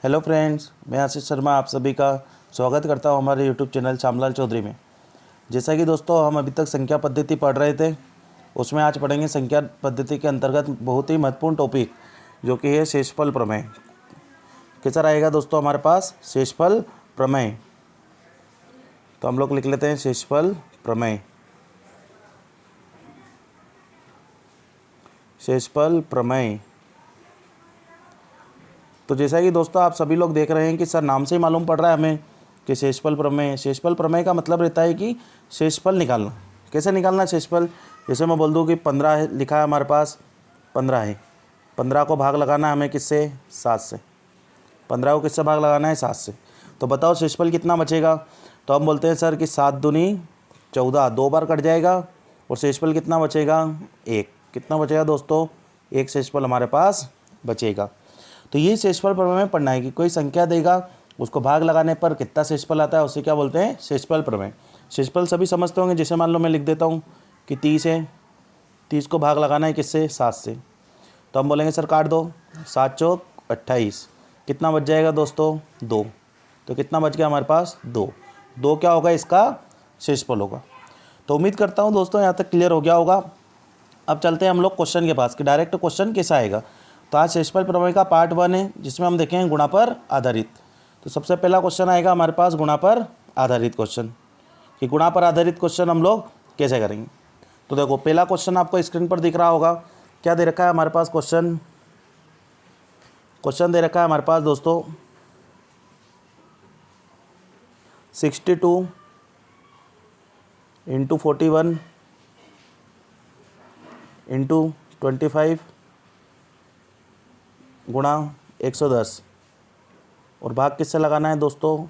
Hello friends, मैं आशीष शर्मा आप सभी का स्वागत करता हूं हमारे यूट्यूब चैनल श्यामलाल चौधरी में। जैसा कि दोस्तों हम अभी तक संख्या पद्धति पढ़ रहे थे, उसमें आज पढ़ेंगे संख्या पद्धति के अंतर्गत बहुत ही महत्वपूर्ण टॉपिक जो कि है शेषफल प्रमेय। कैसा रहेगा दोस्तों हमारे पास शेषफल प्रमेय। तो हम लोग लिख लेते हैं शेषफल प्रमेय। शेषफल प्रमेय। तो जैसा कि दोस्तों आप सभी लोग देख रहे हैं कि सर नाम से ही मालूम पड़ रहा है हमें कि शेषफल प्रमेय। शेषफल प्रमेय का मतलब रहता है कि शेषफल निकालना। कैसे निकालना शेषफल? जैसे मैं बोल दूं कि 15 है, लिखा है हमारे पास 15 है। 15 को भाग लगाना है हमें किससे? 7 से। 15 को किससे भाग लगाना है? 7 से। तो बताओ शेषफल कितना बचेगा? तो हम बोलते हैं सर कि 7 दूनी 14, 2 बार कट जाएगा और शेषफल कितना बचेगा? 1। कितना बचेगा दोस्तों? 1 शेषफल हमारे पास बचेगा। तो ये शेषफल प्रमेय में पढ़ना है कि कोई संख्या देगा, उसको भाग लगाने पर कितना शेषफल आता है, उसे क्या बोलते हैं? शेषफल प्रमेय। शेषफल सभी समझते होंगे। जैसे मान लो मैं लिख देता हूँ कि 30 है, 30 को भाग लगाना है किससे? 7 से। तो हम बोलेंगे सर काट दो, 7 चौक 28। कितना बच जाएगा दोस्तों? 2। तो कितना बच गया हमारे पास? 2। 2 क्या होगा? इसका शेषफल होगा। तो उम्मीद करता हूँ दोस्तों यहाँ तक क्लियर हो गया होगा। अब चलते हैं हम लोग क्वेश्चन के पास कि डायरेक्ट क्वेश्चन कैसा आएगा। तो आज शेषफल प्रमेय का पार्ट 1 है जिसमें हम देखेंगे गुणा पर आधारित। तो सबसे पहला क्वेश्चन आएगा हमारे पास गुणा पर आधारित क्वेश्चन, कि गुणा पर आधारित क्वेश्चन हम लोग कैसे करेंगे। तो देखो पहला क्वेश्चन आपको स्क्रीन पर दिख रहा होगा। क्या दे रखा है हमारे पास? क्वेश्चन दे रखा है हमारे पास दोस्तों 62 × 41 × 25 गुणा 110 और भाग किससे लगाना है दोस्तों?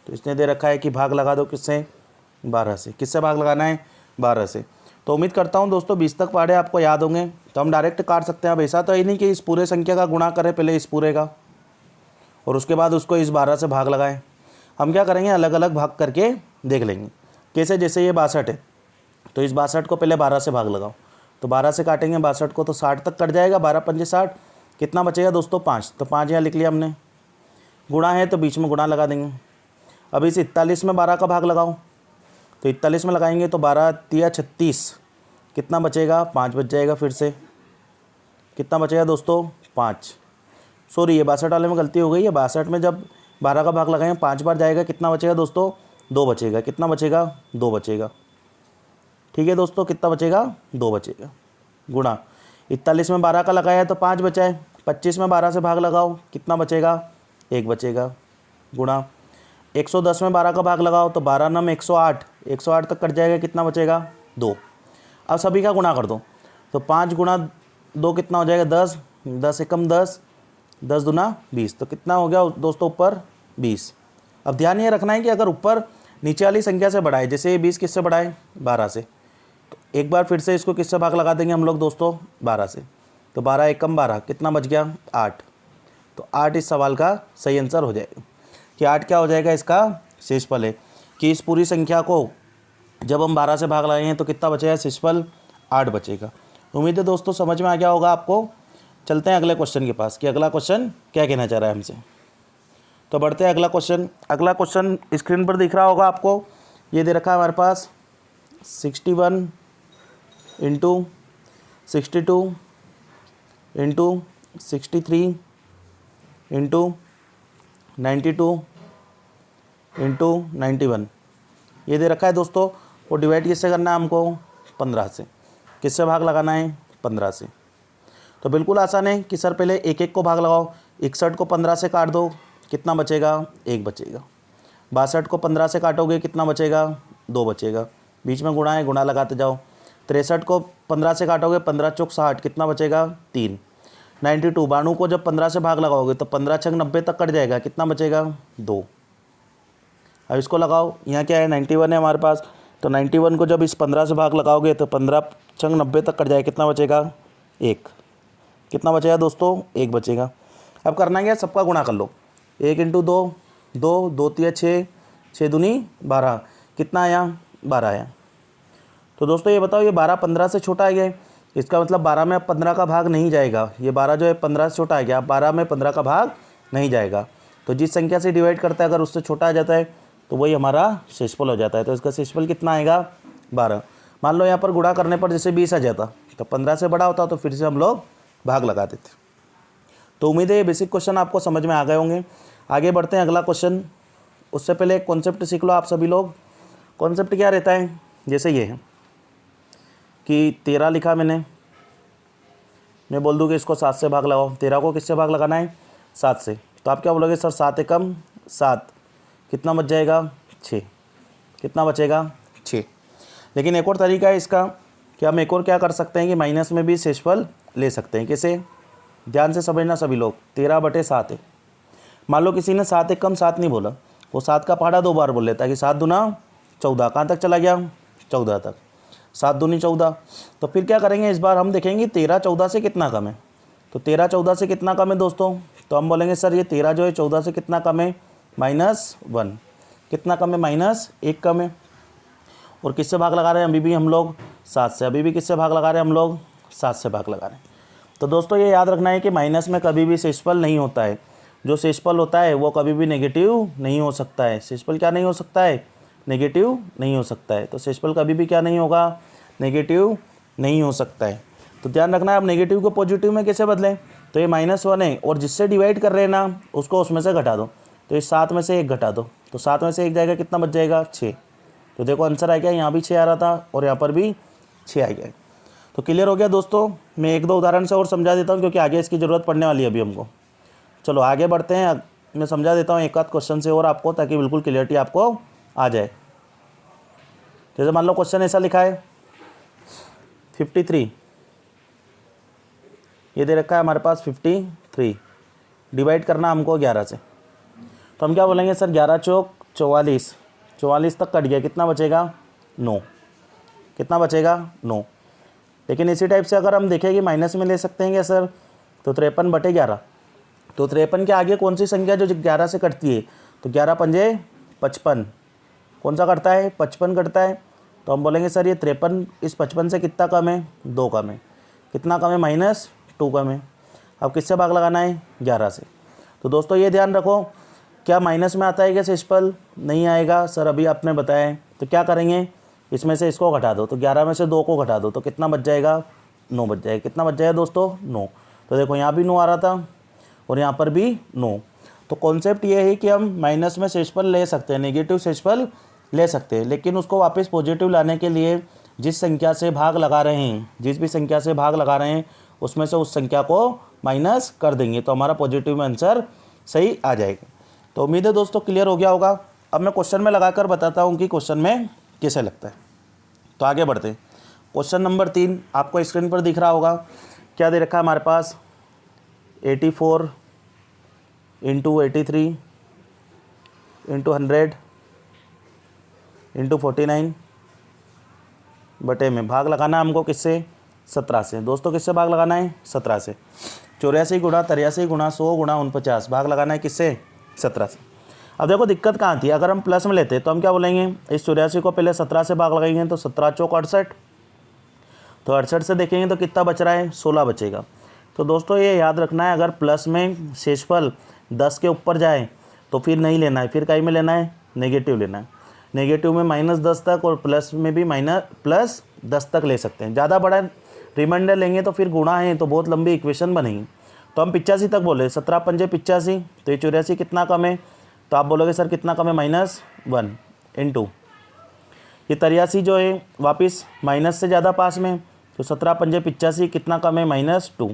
तो इसने दे रखा है कि भाग लगा दो किससे? 12 से। किससे भाग लगाना है? 12 से। तो उम्मीद करता हूं दोस्तों 20 तक पढ़े आपको याद होंगे। तो हम डायरेक्ट काट सकते हैं। अब ऐसा तो ही नहीं कि इस पूरे संख्या का गुणा करें पहले इस पूरे का और उसके बाद उसको इस 12 से भाग लगाएं। हम क्या करेंगे? अलग अलग भाग करके देख लेंगे। कैसे? जैसे ये 62 है तो इस 62 को पहले 12 से भाग लगाओ। तो 12 से काटेंगे 62 को तो 60 तक कट जाएगा। 12 पंजे 60। कितना बचेगा दोस्तों? 5। तो 5 यहाँ लिख लिया हमने। गुणा है तो बीच में गुणा लगा देंगे। अब इस 41 में 12 का भाग लगाओ। तो 41 में लगाएंगे तो 12 तिया 36। कितना बचेगा? 5 बच जाएगा फिर से। कितना बचेगा दोस्तों? 5। सॉरी ये 62 वाले में गलती हो गई है। 62 में जब 12 का भाग लगाएंगे 5 बार जाएगा। कितना बचेगा दोस्तों? 2 बचेगा। कितना बचेगा? 2 बचेगा। ठीक है दोस्तों, कितना बचेगा? 2 बचेगा। गुणा 41 में 12 का लगाया है तो 5 बचा है। 25 में 12 से भाग लगाओ। कितना बचेगा? 1 बचेगा। गुणा 110 में 12 का भाग लगाओ तो 12 नम 108। 108 तक कट जाएगा। कितना बचेगा? 2। अब सभी का गुणा कर दो। तो 5 गुणा 2 कितना हो जाएगा? 10। 10 एकम 10, 10 दूना 20। तो कितना हो गया दोस्तों? ऊपर 20। अब ध्यान ये रखना है कि अगर ऊपर नीचे वाली संख्या से बढ़ाए, जैसे ये 20 किससे बढ़ाए? 12 से। तो एक बार फिर से इसको किससे भाग लगा देंगे हम लोग दोस्तों? 12 से। तो 12 एकम 12। कितना बच गया? 8। तो 8 इस सवाल का सही आंसर हो जाएगा कि 8 क्या हो जाएगा? इसका शेषफल है कि इस पूरी संख्या को जब हम 12 से भाग लगाएंगे तो कितना बचेगा? शेषफल 8 बचेगा। उम्मीद है दोस्तों समझ में आ गया होगा आपको। चलते हैं अगले क्वेश्चन के पास कि अगला क्वेश्चन क्या कहना चाह रहा है हमसे। तो बढ़ते हैं अगला क्वेश्चन। अगला क्वेश्चन स्क्रीन पर दिख रहा होगा आपको। ये दे रखा है हमारे पास 61 × 62 × 63 × 92 × 91। ये दे रखा है दोस्तों। और डिवाइड किससे करना है हमको? 15 से। किससे भाग लगाना है? 15 से। तो बिल्कुल आसान है कि सर पहले एक एक को भाग लगाओ। 61 को 15 से काट दो। कितना बचेगा? 1 बचेगा। 62 को 15 से काटोगे कितना बचेगा? 2 बचेगा। बीच में गुणा है, गुणा लगाते जाओ। 63 को 15 से काटोगे 15 चौक 60। कितना बचेगा? 3। 92 92 को जब 15 से भाग लगाओगे तो 15 छंग 90 तक कट जाएगा। कितना बचेगा? 2। अब इसको लगाओ। यहाँ क्या है? 91 है हमारे पास। तो 91 को जब इस 15 से भाग लगाओगे तो 15 छंग 90 तक कट जाएगा। कितना बचेगा? 1। कितना बचेगा दोस्तों? 1 बचेगा। अब करना क्या? सबका गुणा कर लो। 1 × 2 2, 2 तिया 6, 6 दूनी 12। कितना आया? 12 आया। तो दोस्तों ये बताओ, ये 12 15 से छोटा आ गया है। इसका मतलब 12 में अब 15 का भाग नहीं जाएगा। ये 12 जो है 15 से छोटा आ गया। अब 12 में 15 का भाग नहीं जाएगा। तो जिस संख्या से डिवाइड करता है अगर उससे छोटा आ जाता है तो वही हमारा शेषफल हो जाता है। तो इसका शेषफल कितना आएगा 12। मान लो यहाँ पर गुणा करने पर जैसे 20 आ जाता तो 15 से बड़ा होता तो फिर से हम लोग भाग लगा देते। तो उम्मीद है ये बेसिक क्वेश्चन आपको समझ में आ गए होंगे। आगे बढ़ते हैं अगला क्वेश्चन। उससे पहले एक कॉन्सेप्ट सीख लो आप सभी लोग। कॉन्सेप्ट क्या रहता है, जैसे ये है कि 13 लिखा मैंने, मैं बोल दूँ कि इसको 7 से भाग लगाओ। 13 को किससे भाग लगाना है 7 से। तो आप क्या बोलोगे सर 7 एकम 7, कितना बच जाएगा 6, कितना बचेगा 6। लेकिन एक और तरीका है इसका कि हम एक और क्या कर सकते हैं कि माइनस में भी शेषफल ले सकते हैं। कैसे, ध्यान से समझना सभी लोग। 13/7 है। मान लो किसी ने 7 एकम 7 नहीं बोला, वो 7 का पहाड़ा 2 बार बोल लेता है कि 7 दूना 14, कहाँ तक चला गया 14 तक, 7 दूनी 14। तो फिर क्या करेंगे, इस बार हम देखेंगे 13 14 से कितना कम है। तो 13 14 से कितना कम है दोस्तों, तो हम बोलेंगे सर ये 13 जो है 14 से कितना कम है -1, कितना कम है -1 कम है। और किससे भाग लगा रहे हैं अभी भी हम लोग 7 से, अभी भी किससे भाग लगा रहे हैं हम लोग 7 से भाग लगा रहे हैं। तो दोस्तों ये याद रखना है कि माइनस में कभी भी शेषफल नहीं होता है। जो शेषफल होता है वो कभी भी नेगेटिव नहीं हो सकता है। शेषफल क्या नहीं हो सकता है, नेगेटिव नहीं हो सकता है। तो शेषफल कभी भी क्या नहीं होगा, नेगेटिव नहीं हो सकता है। तो ध्यान रखना है, अब नेगेटिव को पॉजिटिव में कैसे बदलें। तो ये -1 है और जिससे डिवाइड कर रहे हैं ना उसको उसमें से घटा दो। तो इस 7 में से 1 घटा दो, तो 7 में से 1 जाएगा, कितना बच जाएगा 6। तो देखो आंसर आ गया, यहाँ भी 6 आ रहा था और यहाँ पर भी 6 आ गया। तो क्लियर हो गया दोस्तों। मैं 1-2 उदाहरण से और समझा देता हूँ क्योंकि आगे इसकी ज़रूरत पड़ने वाली है अभी हमको। चलो आगे बढ़ते हैं। मैं समझा देता हूँ एक आध क्वेश्चन से और आपको, ताकि बिल्कुल क्लियरिटी आपको आ जाए। जैसे मान लो क्वेश्चन ऐसा लिखा है 53, ये दे रखा है हमारे पास 53, डिवाइड करना हमको 11 से। तो हम क्या बोलेंगे सर 11 चौक 44, 44 तक कट गया, कितना बचेगा 9, कितना बचेगा 9। लेकिन इसी टाइप से अगर हम देखें कि माइनस में ले सकते हैं क्या सर, तो 53/11। तो 53 के आगे कौन सी संख्या जो 11 से कटती है, तो 11 पंजे 55, कौन सा कटता है 55 कटता है। तो हम बोलेंगे सर ये 53 इस 55 से कितना कम है 2 कम है, कितना कम है -2 कम है। अब किससे भाग लगाना है 11 से। तो दोस्तों ये ध्यान रखो, क्या माइनस में आता है क्या शेषफल, नहीं आएगा सर, अभी आपने बताया है। तो क्या करेंगे, इसमें से इसको घटा दो, तो 11 में से 2 को घटा दो, तो कितना बच जाएगा 9 बच जाएगा। कितना बच जाएगा दोस्तों 9। तो देखो यहाँ भी 9 आ रहा था और यहाँ पर भी 9। तो कॉन्सेप्ट ये है कि हम माइनस में शेषफल ले सकते हैं, नेगेटिव शेषफल ले सकते हैं, लेकिन उसको वापस पॉजिटिव लाने के लिए जिस संख्या से भाग लगा रहे हैं, जिस भी संख्या से भाग लगा रहे हैं उसमें से उस संख्या को माइनस कर देंगे, तो हमारा पॉजिटिव में आंसर सही आ जाएगा। तो उम्मीद है दोस्तों क्लियर हो गया होगा। अब मैं क्वेश्चन में लगाकर बताता हूँ कि क्वेश्चन में कैसे लगता है। तो आगे बढ़ते हैं। क्वेश्चन नंबर 3 आपको स्क्रीन पर दिख रहा होगा। क्या दे रखा है हमारे पास 84 × 83 × 100 × 49 बटे में भाग लगाना हमको किससे 17 से। दोस्तों किससे भाग लगाना है 17 से। 84 × 83 × 100 × 49 भाग लगाना है किससे 17 से। अब देखो दिक्कत कहाँ थी, अगर हम प्लस में लेते तो हम क्या बोलेंगे, इस 84 को पहले 17 से भाग लगाएंगे तो 17 चौक 68, तो 68 से देखेंगे तो कितना बच रहा है 16 बचेगा। तो दोस्तों ये याद रखना है, अगर प्लस में शेषफल 10 के ऊपर जाए तो फिर नहीं लेना है, फिर कहीं में लेना है नेगेटिव लेना है। नेगेटिव में -10 तक और प्लस में भी +10 तक ले सकते हैं। ज़्यादा बड़ा रिमाइंडर लेंगे तो फिर गुणा है तो बहुत लंबी इक्वेशन बनेगी। तो हम 85 तक बोले, 17 पंजे 85, तो ये 84 कितना कम है, तो आप बोलोगे सर कितना कम है -1 इंटू ये 83 जो है वापस माइनस से ज़्यादा पास में, तो 17 पंजे 85 कितना कम है -2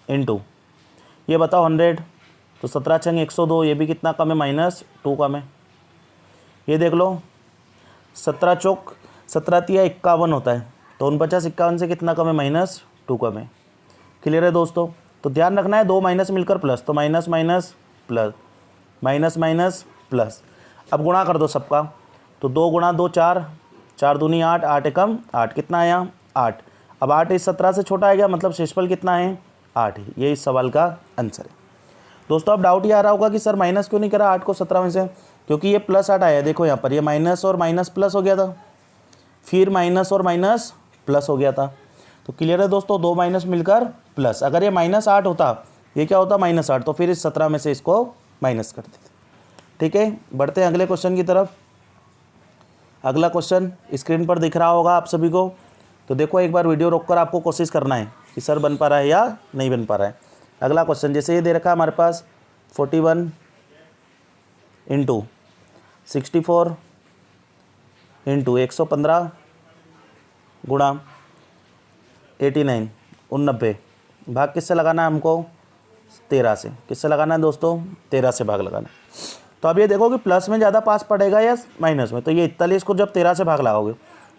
इंटू ये बताओ 100, तो 17 छंग 102, ये भी कितना कम है -2 कम है। ये देख लो 17 चौक 17 तिया 51 होता है, तो 49 51 से कितना कम है -2 कम है। क्लियर है दोस्तों। तो ध्यान रखना है, 2 माइनस मिलकर प्लस, तो minus minus plus, minus minus plus. अब गुणा कर दो सबका, तो 2 × 2 4, 4 दूनी 8, 8 एकम 8, कितना आया 8। अब 8 इस 17 से छोटा आएगा, मतलब शेषफल कितना है 8 है। ये इस सवाल का आंसर है। दोस्तों अब डाउट ये आ रहा होगा कि सर माइनस क्यों नहीं करा 8 को 17 में से, क्योंकि ये +8 आया। देखो यहाँ पर ये माइनस और माइनस प्लस हो गया था, फिर माइनस और माइनस प्लस हो गया था। तो क्लियर है दोस्तों, 2 माइनस मिलकर प्लस। अगर ये -8 होता, ये क्या होता -8, तो फिर इस 17 में से इसको माइनस कर देते। ठीक है, बढ़ते हैं अगले क्वेश्चन की तरफ। अगला क्वेश्चन स्क्रीन पर दिख रहा होगा आप सभी को। तो देखो एक बार वीडियो रोककर आपको कोशिश करना है कि सर बन पा रहा है या नहीं बन पा रहा है। अगला क्वेश्चन जैसे ये दे रखा है हमारे पास 41 इंटू 64 इंटू 115 गुणा 89 90 भाग किससे लगाना है हमको 13 से। किससे लगाना है दोस्तों 13 से भाग लगाना है। तो अब ये देखो कि प्लस में ज़्यादा पास पड़ेगा या माइनस में। तो ये 41 को जब 13 से भाग लगाओगे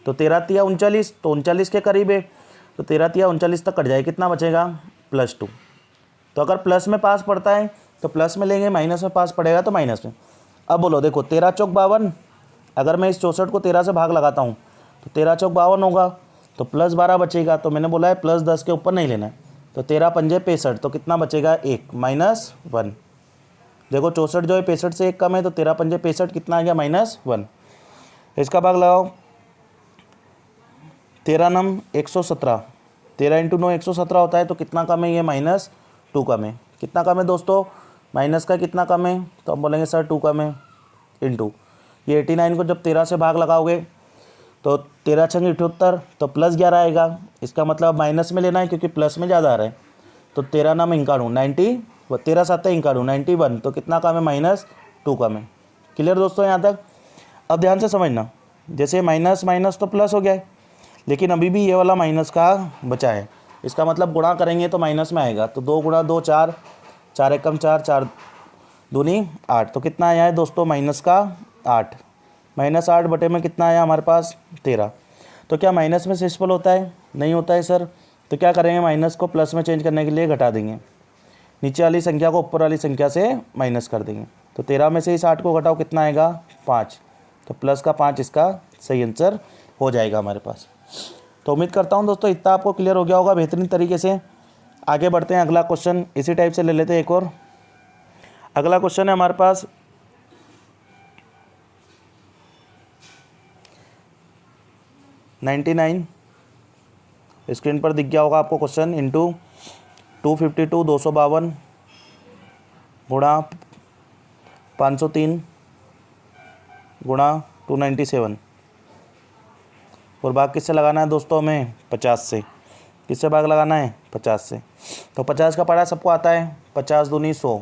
तो 13 तिया 39, तो 39 के करीब है। तो 13 तिया 39 तक कट जाए, कितना बचेगा +2। तो अगर प्लस में पास पड़ता है तो प्लस में लेंगे, माइनस में पास पड़ेगा तो माइनस में। अब बोलो देखो 13 चौक 52, अगर मैं इस 64 को 13 से भाग लगाता हूँ तो 13 चौक 52 होगा, तो +12 बचेगा। तो मैंने बोला है +10 के ऊपर नहीं लेना है। तो 13 पंजे 65, तो कितना बचेगा 1 -1। देखो 64 जो है 65 से 1 कम है, तो 13 पंजे 65 कितना आ गया -1। इसका भाग लगाओ 13 नम 117, 13 × 9 117 होता है। तो कितना कम है ये -2 कम है। कितना कम है दोस्तों माइनस का कितना कम है, तो हम बोलेंगे सर 2 कम है इंटू ये 89 को जब 13 से भाग लगाओगे तो 13 छंग 78, तो +11 आएगा। इसका मतलब माइनस में लेना है क्योंकि प्लस में ज़्यादा आ रहा है। तो 13 नम 91 90, 13 7 91 91, तो कितना कम है -2 कम है। क्लियर दोस्तों यहाँ तक। अब ध्यान से समझना, जैसे माइनस माइनस तो प्लस हो गया है, लेकिन अभी भी ये वाला माइनस का बचा है। इसका मतलब गुणा करेंगे तो माइनस में आएगा। तो 2 × 2 4, 4 एकम 4, 4 दूनी 8, तो कितना आया है दोस्तों माइनस का 8। -8 बटे में कितना आया हमारे पास 13। तो क्या माइनस में शेषफल होता है, नहीं होता है सर। तो क्या करेंगे माइनस को प्लस में चेंज करने के लिए घटा देंगे, नीचे वाली संख्या को ऊपर वाली संख्या से माइनस कर देंगे। तो 13 में से इस 8 को घटाओ कितना आएगा 5, तो प्लस का 5 इसका सही आंसर हो जाएगा हमारे पास। तो उम्मीद करता हूँ दोस्तों इतना आपको क्लियर हो गया होगा बेहतरीन तरीके से। आगे बढ़ते हैं, अगला क्वेश्चन इसी टाइप से ले लेते हैं एक और। अगला क्वेश्चन है हमारे पास 99, स्क्रीन पर दिख गया होगा आपको क्वेश्चन, इंटू 252 252 गुणा 503 गुणा 297, और भाग किससे लगाना है दोस्तों हमें 50 से। किससे भाग लगाना है 50 से। तो 50 का पढ़ा सबको आता है, 50 दूनी 100,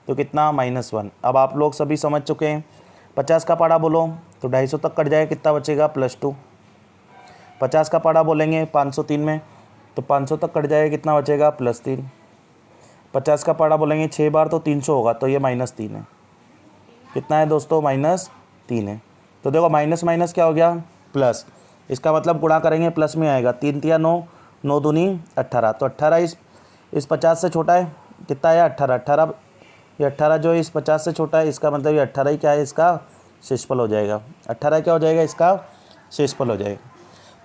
तो कितना -1। अब आप लोग सभी समझ चुके हैं, 50 का पाड़ा बोलो तो 250 तक कट जाए, कितना बचेगा +2। 50 का पाड़ा बोलेंगे 503 में तो 500 तक कट जाएगा, कितना बचेगा +3। 50 का पाड़ा बोलेंगे 6 बार तो 300 होगा, तो ये -3 है। कितना है दोस्तों -3 है। तो देखो माइनस माइनस क्या हो गया प्लस। इसका मतलब गुणा करेंगे प्लस में आएगा, 3 तिया 9, 9 दूनी 18, तो 18 इस 50 से छोटा है, कितना है 18। 18 ये 18 जो है इस 50 से छोटा है, इसका मतलब ये 18 ही क्या है इसका शेषफल हो जाएगा। 18 क्या हो जाएगा इसका शेषफल हो जाएगा।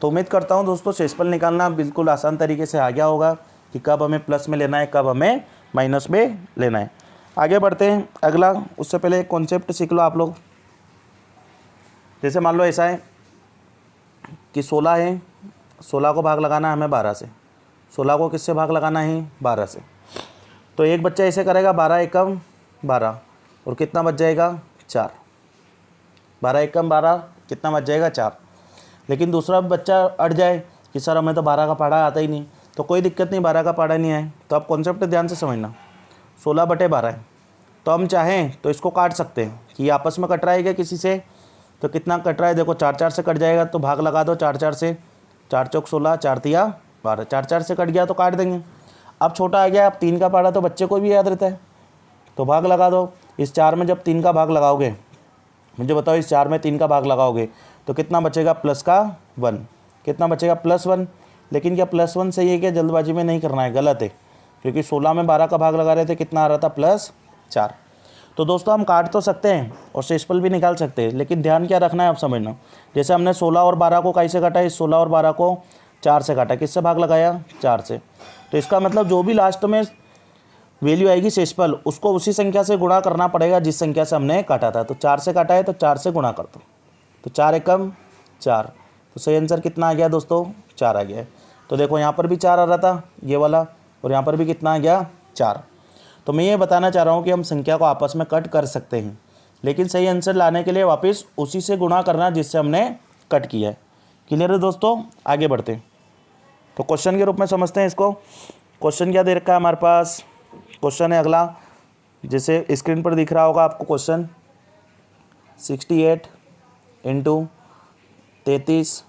तो उम्मीद करता हूँ दोस्तों शेषफल निकालना बिल्कुल आसान तरीके से आ गया होगा कि कब हमें प्लस में लेना है, कब हमें माइनस में लेना है। आगे बढ़ते हैं अगला, उससे पहले एक कॉन्सेप्ट सीख लो आप लोग। जैसे मान लो ऐसा है कि 16 है, 16 को भाग लगाना है हमें 12 से। 16 को किससे भाग लगाना है 12 से। तो एक बच्चा ऐसे करेगा 12 एकम 12, और कितना बच जाएगा 4। 12 एकम 12 कितना बच जाएगा 4। लेकिन दूसरा बच्चा अट जाए कि सर हमें तो 12 का पढ़ा आता ही नहीं, तो कोई दिक्कत नहीं, 12 का पढ़ा नहीं आए तो आप कॉन्सेप्ट ध्यान से समझना। 16 बटे 12 है, तो हम चाहें तो इसको काट सकते हैं कि आपस में कट रहा है क्या किसी से। तो कितना कट रहा है देखो 4 4 से कट जाएगा, तो भाग लगा दो 4 4 से, 4 चौक 16, 4 तिया 12, 4 4 से कट गया तो काट देंगे। अब छोटा आ गया, अब 3 का पढ़ा तो बच्चे को भी याद रहता है, तो भाग लगा दो। इस 4 में जब 3 का भाग लगाओगे, मुझे बताओ इस 4 में 3 का भाग लगाओगे तो कितना बचेगा +1। कितना बचेगा +1। लेकिन क्या +1 सही है क्या, जल्दबाजी में नहीं करना है, गलत है, क्योंकि 16 में 12 का भाग लगा रहे थे, कितना आ रहा था +4। तो दोस्तों हम काट तो सकते हैं और शेषफल भी निकाल सकते हैं, लेकिन ध्यान क्या रखना है आप समझना। जैसे हमने 16 और 12 को कैसे काटा, इस 16 और 12 को 4 से काटा, किससे भाग लगाया 4 से। तो इसका मतलब जो भी लास्ट में वैल्यू आएगी शेषफल, उसको उसी संख्या से गुणा करना पड़ेगा जिस संख्या से हमने काटा था। तो 4 से काटा है तो 4 से गुणा कर दो, तो 4 एकम 4, तो सही आंसर कितना आ गया दोस्तों 4 आ गया है। तो देखो यहाँ पर भी 4 आ रहा था ये वाला, और यहाँ पर भी कितना आ गया 4। तो मैं ये बताना चाह रहा हूँ कि हम संख्या को आपस में कट कर सकते हैं, लेकिन सही आंसर लाने के लिए वापस उसी से गुणा करना जिससे हमने कट किया है। क्लियर है दोस्तों, आगे बढ़ते हैं। तो क्वेश्चन के रूप में समझते हैं इसको। क्वेश्चन क्या दे रखा है हमारे पास? क्वेश्चन है अगला, जैसे स्क्रीन पर दिख रहा होगा आपको क्वेश्चन, 68 इंटू 33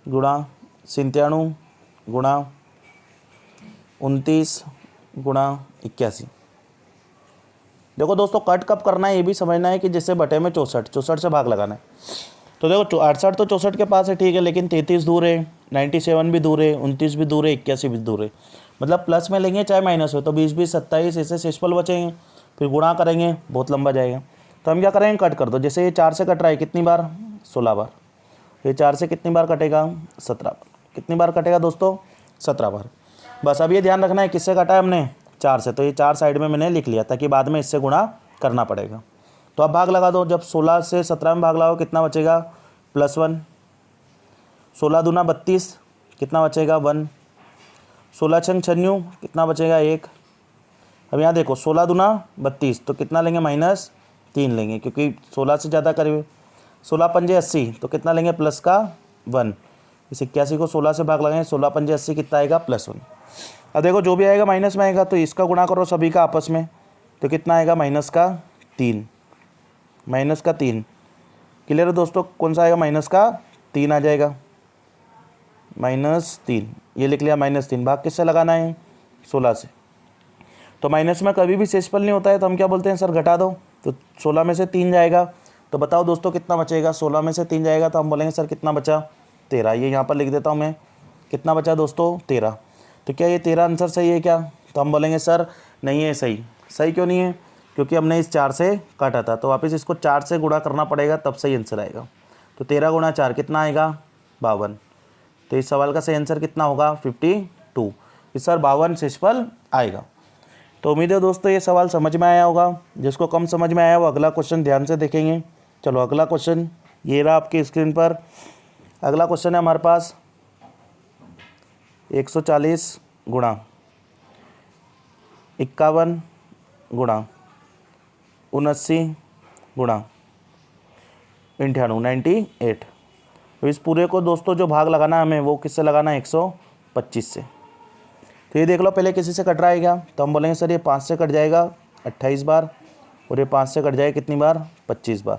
गुणा 97 गुणा 29 गुणा 81। देखो दोस्तों, कट कब करना है ये भी समझना है कि जैसे बटे में 64 से भाग लगाना है। तो देखो 68 तो 64 के पास है, ठीक है, लेकिन 33 दूर है, 97 भी दूर है, 29 भी दूर है, 81 भी दूर है। मतलब प्लस में लेंगे चाहे माइनस हो, तो 20 20 27 ऐसे शेषफल बचेंगे, फिर गुणा करेंगे, बहुत लंबा जाएगा। तो हम क्या करेंगे, कट कर दो। जैसे ये 4 से कट रहा है कितनी बार? 16 बार। ये 4 से कितनी बार कटेगा? 17 बार। कितनी बार कटेगा दोस्तों? 17 बार। बस अब ये ध्यान रखना है किससे काटा है हमने? 4 से। तो ये 4 साइड में मैंने लिख लिया ताकि बाद में इससे गुणा करना पड़ेगा। तो अब भाग लगा दो। जब 16 से 17 में भाग लगाओ कितना बचेगा? +1। 16 दूना 32, कितना बचेगा? 1। 16 छंग 96, कितना बचेगा? 1। अब यहाँ देखो 16 दूना 32, तो कितना लेंगे? -3 लेंगे, क्योंकि 16 से ज़्यादा करीब। 16 पंजे 80, तो कितना लेंगे? प्लस का 1। इस 81 को 16 से भाग लगाएंगे, 16 पंजे 80 कितना आएगा? +1। अब देखो जो भी आएगा माइनस में आएगा, तो इसका गुणा करो सभी का आपस में, तो कितना आएगा? -3। -3। क्लियर है दोस्तों? कौन सा आएगा? -3 आ जाएगा। -3 ये लिख लिया, -3। भाग किससे लगाना है? 16 से। तो माइनस में कभी भी शेषफल नहीं होता है, तो हम क्या बोलते हैं? सर घटा दो। तो 16 में से 3 जाएगा, तो बताओ दोस्तों कितना बचेगा? 16 में से 3 जाएगा तो हम बोलेंगे सर कितना बचा? 13। ये यहाँ पर लिख देता हूँ मैं, कितना बचा दोस्तों? 13। तो क्या ये 13 आंसर सही है क्या? तो हम बोलेंगे सर नहीं है सही। सही क्यों नहीं है? क्योंकि हमने इस 4 से काटा था, तो वापस इसको 4 से गुणा करना पड़ेगा, तब सही आंसर आएगा। तो 13 गुणा 4 कितना आएगा? 52। तो इस सवाल का सही आंसर कितना होगा? 52। इस सर 52 शेषफल आएगा। तो उम्मीद है दोस्तों ये सवाल समझ में आया होगा। जिसको कम समझ में आया वो अगला क्वेश्चन ध्यान से देखेंगे। चलो अगला क्वेश्चन ये रहा आपकी स्क्रीन पर। अगला क्वेश्चन है हमारे पास 140 गुणा 51 गुणा 79 गुणा 98। तो इस पूरे को दोस्तों जो भाग लगाना है हमें वो किससे लगाना है? 125 से। तो ये देख लो पहले किसी से कट रहा है क्या? तो हम बोलेंगे सर ये 5 से कट जाएगा 28 बार, और ये 5 से कट जाएगा कितनी बार? 25 बार।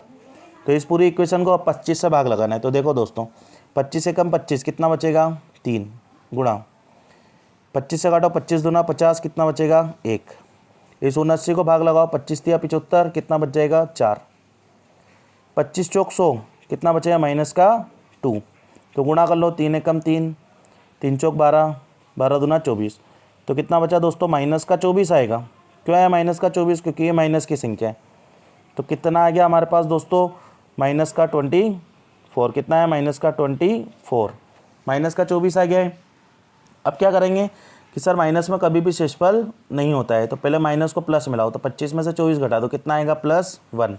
तो इस पूरी इक्वेशन को अब 25 से भाग लगाना है। तो देखो दोस्तों 25 से कम 25 कितना बचेगा? 3 गुणा 25 से काटो 25 दूना 50, कितना बचेगा? 1। इस 79 को भाग लगाओ, 25 या 75, कितना बच जाएगा? 4। 25 चौक 100, कितना बचेगा? -2। तो गुणा कर लो, 3 एकम 3, 3 चौक 12, 12 दूना 24। तो कितना बचा दोस्तों? -24 आएगा। क्यों आया -24? क्योंकि ये माइनस की संख्या है। तो कितना आ गया हमारे पास दोस्तों? -24। कितना है? -24। -24 आ गया है। अब क्या करेंगे कि सर माइनस में कभी भी शेषफल नहीं होता है, तो पहले माइनस को प्लस मिलाओ। तो 25 में से 24 घटा दो, कितना आएगा? +1।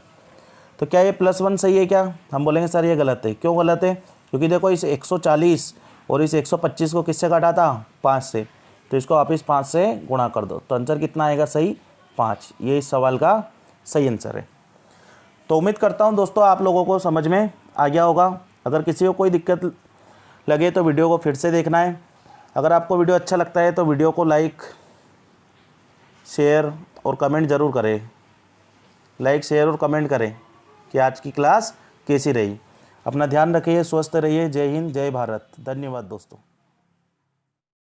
तो क्या ये +1 सही है क्या? हम बोलेंगे सर ये गलत है। क्यों गलत है? क्योंकि देखो इस 140 और इस 125 को किससे काटा था? 5 से। तो इसको वापस 5 से गुणा कर दो, तो आंसर कितना आएगा? सही 5। ये इस सवाल का सही आंसर है। तो उम्मीद करता हूँ दोस्तों आप लोगों को समझ में आ गया होगा। अगर किसी को कोई दिक्कत लगे तो वीडियो को फिर से देखना है। अगर आपको वीडियो अच्छा लगता है तो वीडियो को लाइक शेयर और कमेंट ज़रूर करें। लाइक शेयर और कमेंट करें कि आज की क्लास कैसी रही। अपना ध्यान रखिए, स्वस्थ रहिए। जय हिंद, जय भारत। धन्यवाद दोस्तों।